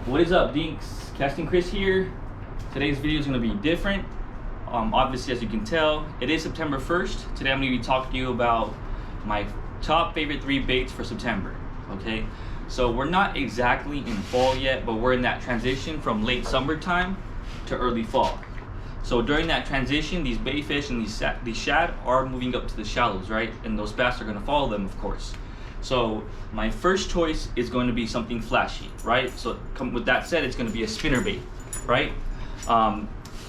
What is up, Dinks? Casting Chris here. Today's video is going to be different. Obviously, as you can tell, it is September 1st. Today I'm going to be talking to you about my top favorite 3 baits for September. Okay, so we're not exactly in fall yet, but we're in that transition from late summertime to early fall. So during that transition, these bait fish and these shad are moving up to the shallows, right? And those bass are going to follow them, of course. So my first choice is going to be something flashy, right? So with that said, it's going to be a spinnerbait, right?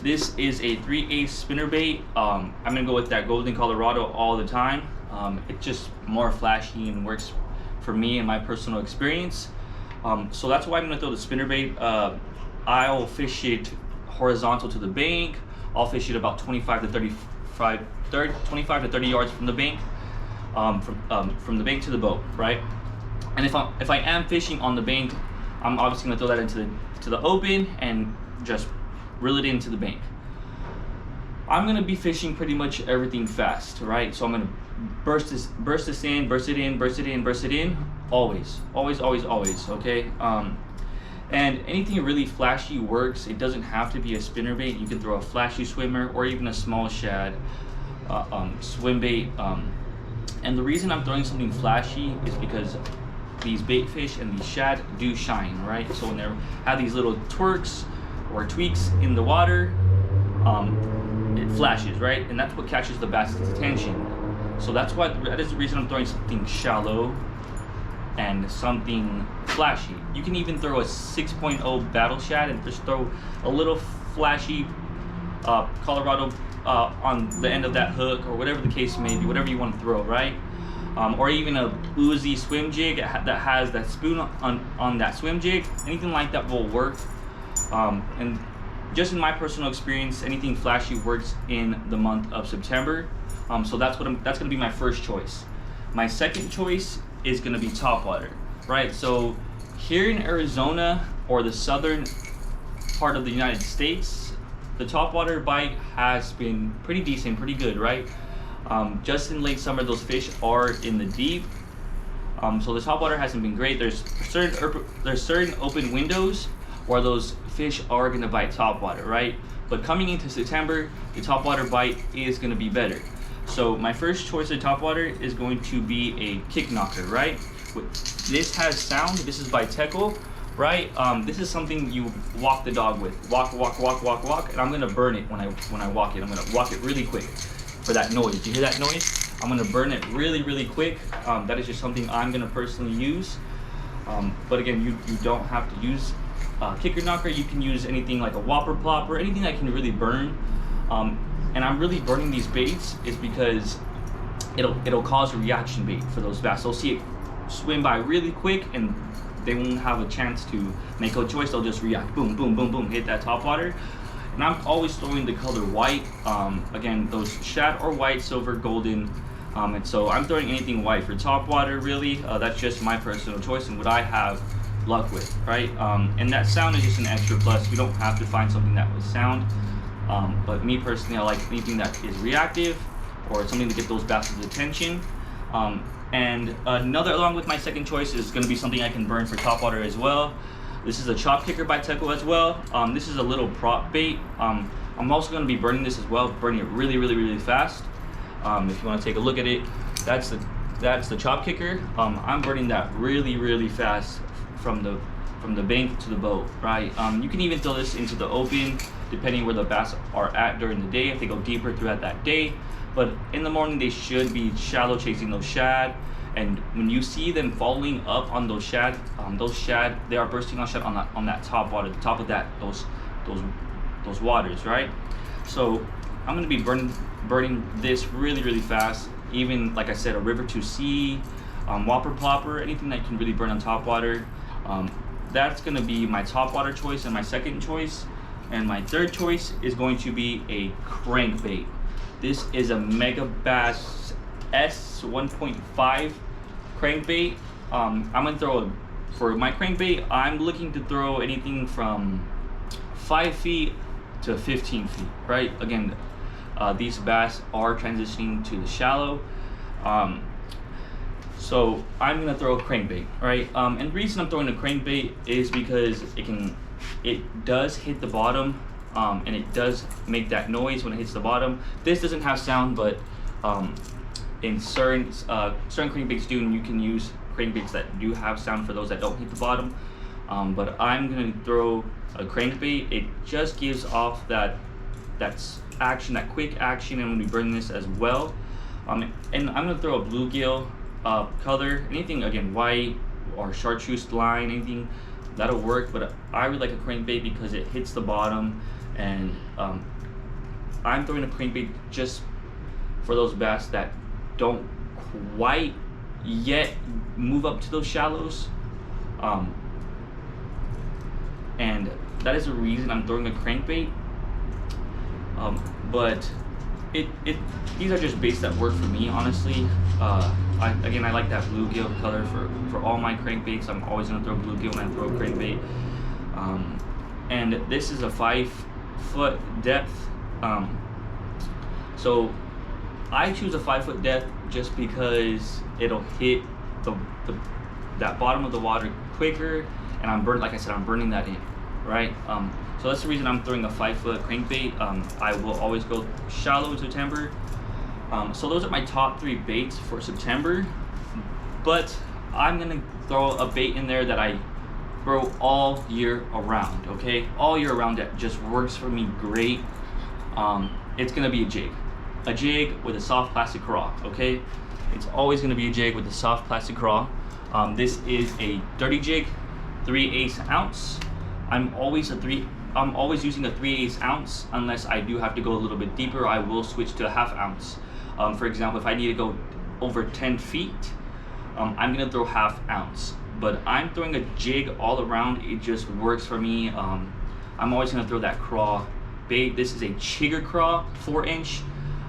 This is a 3/8 spinnerbait. I'm going to go with that Golden Colorado all the time. It's just more flashy and works for me and my personal experience. So that's why I'm going to throw the spinnerbait. I'll fish it horizontal to the bank. I'll fish it about 25 to 30 yards from the bank. From the bank to the boat, right? And if I am fishing on the bank, I'm obviously gonna throw that into the open and just reel it into the bank. I'm gonna be fishing pretty much everything fast, right? So I'm gonna burst this in, burst it in, always, okay? And anything really flashy works. It doesn't have to be a spinnerbait. You can throw a flashy swimmer or even a small shad swim bait. And the reason I'm throwing something flashy is because these bait fish and these shad do shine, right? So when they have these little twerks or tweaks in the water, it flashes, right? And that's what catches the bass's attention. So that is the reason I'm throwing something shallow and something flashy. You can even throw a 6.0 battle shad and just throw a little flashy Colorado on the end of that hook, or whatever the case may be, whatever you want to throw, right? Or even a Uzi swim jig that has that spoon on that swim jig. Anything like that will work. And just in my personal experience, anything flashy works in the month of September. So that's going to be my first choice. My second choice is going to be topwater, right? So here in Arizona or the southern part of the United States, the topwater bite has been pretty decent, pretty good, right? Just in late summer, those fish are in the deep. So the topwater hasn't been great. There's certain open windows where those fish are gonna bite topwater, right? But coming into September, the topwater bite is gonna be better. So my first choice of topwater is going to be a kick knocker, right? This has sound. This is by Teckle, right? This is something you walk the dog with. Walk, and I'm gonna burn it when I walk it. I'm gonna walk it really quick for that noise. Do you hear that noise? I'm gonna burn it really quick. That is just something I'm gonna personally use. But again, you don't have to use kicker knocker. You can use anything like a whopper plopper, anything that can really burn. And I'm really burning these baits is because it'll cause a reaction bait for those bass. They'll see it swim by really quick and they won't have a chance to make a choice. They'll just react, boom, hit that topwater. And I'm always throwing the color white. Again, those shad or white, silver, golden. And so I'm throwing anything white for topwater, really. That's just my personal choice and what I have luck with, right? And that sound is just an extra plus. You don't have to find something that with sound. But me personally, I like anything that is reactive or something to get those bass's attention. And another, along with my second choice, is going to be something I can burn for topwater as well. This is a chop kicker by Teckle as well. This is a little prop bait. I'm also going to be burning this as well, burning it really fast. If you want to take a look at it, that's the chop kicker. I'm burning that really fast from the bank to the boat, right? You can even throw this into the open, depending where the bass are at during the day, if they go deeper throughout that day. But in the morning, they should be shallow chasing those shad. And when you see them following up on those shad, they are bursting on shad on that top water, the top of those waters, right? So I'm gonna be burning this really fast. Even like I said, a river to sea, whopper plopper, anything that can really burn on top water. That's gonna be my top water choice and my second choice. And my third choice is going to be a crankbait. This is a Megabass S 1.5 crankbait. I'm gonna throw for my crankbait. I'm looking to throw anything from 5 feet to 15 feet, right? Again, these bass are transitioning to the shallow. So I'm gonna throw a crankbait, right? And the reason I'm throwing a crankbait is because it does hit the bottom, and it does make that noise when it hits the bottom. This doesn't have sound, but in certain crankbaits do, and you can use crankbaits that do have sound for those that don't hit the bottom. But I'm gonna throw a crankbait. It just gives off that action, that quick action, and when we burn this as well. And I'm gonna throw a bluegill color, anything again, white or chartreuse line, anything that'll work. But I would like a crankbait because it hits the bottom, and I'm throwing a crankbait just for those bass that don't quite yet move up to those shallows. And that is the reason I'm throwing a crankbait. But these are just baits that work for me, honestly. I like that bluegill color for all my crankbaits. I'm always gonna throw bluegill when I throw a crankbait. And this is a 5-foot depth. So I choose a 5-foot depth just because it'll hit that bottom of the water quicker, and I'm burning that in, right? So that's the reason I'm throwing a 5-foot crankbait. I will always go shallow in September. So those are my top 3 baits for September, but I'm gonna throw a bait in there that I throw all year around, okay? All year around, that just works for me great. It's gonna be a jig with a soft plastic craw, okay? It's always gonna be a jig with a soft plastic craw. This is a dirty jig, 3/8 ounce. I'm always using a 3/8 ounce unless I do have to go a little bit deeper. I will switch to a 1/2 ounce. For example, if I need to go over 10 feet, I'm gonna throw 1/2 ounce. But I'm throwing a jig all around. It just works for me. I'm always gonna throw that craw bait. This is a Chigger craw, 4-inch.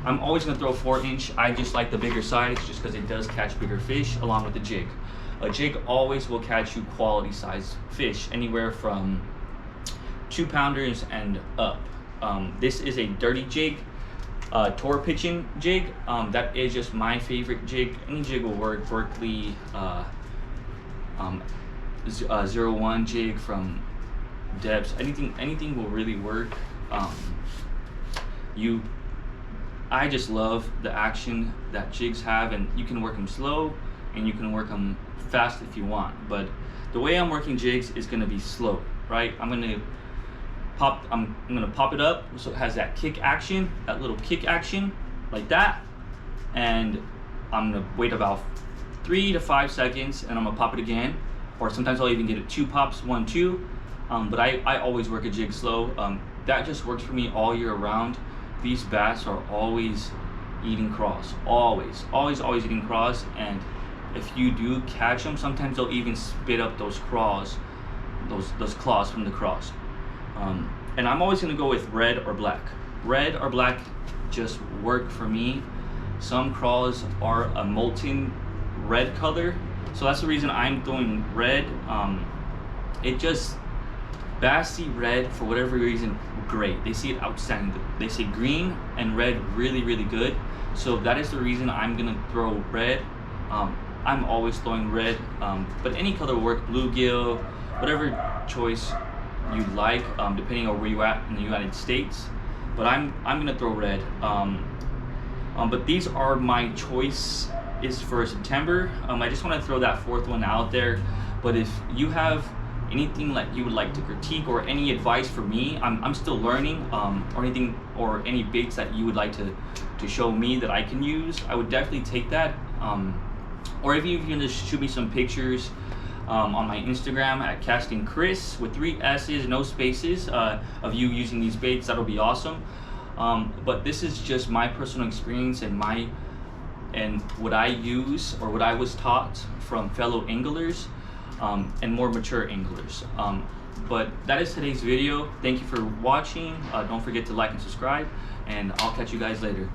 I'm always gonna throw 4-inch. I just like the bigger size just because it does catch bigger fish along with the jig. A jig always will catch you quality size fish, anywhere from 2-pounders and up. This is a dirty jig, tour pitching jig. That is just my favorite jig. Any jig will work. Berkley 01 jig from Debs. Anything will really work. I just love the action that jigs have, and you can work them slow and you can work them fast if you want. But the way I'm working jigs is gonna be slow, right? I'm gonna pop it up so it has that kick action, that little kick action like that, and I'm gonna wait about 3 to 5 seconds, and I'm gonna pop it again, or sometimes I'll even get it 2 pops, 1, 2. But I always work a jig slow. That just works for me all year round. These bass are always eating craws, always eating craws, and if you do catch them, sometimes they'll even spit up those craws, those claws from the craws. And I'm always gonna go with red or black. Red or black just work for me. Some craws are a molten red color, so that's the reason I'm throwing red. Bass see red for whatever reason great. They see it outstanding. They see green and red really good. So that is the reason I'm gonna throw red. I'm always throwing red, but any color will work. Bluegill, whatever choice you like, depending on where you at in the United States. But I'm gonna throw red. But these are my choice is for September. I just want to throw that 4th one out there. But if you have anything that you would like to critique or any advice for me, I'm still learning, or anything, or any baits that you would like to show me that I can use, I would definitely take that. Or if you can just shoot me some pictures on my Instagram at Casting Chris with 3 S's, no spaces, of you using these baits, that'll be awesome. But this is just my personal experience and what I use or what I was taught from fellow anglers, and more mature anglers. But that is today's video. Thank you for watching. Don't forget to like and subscribe, and I'll catch you guys later.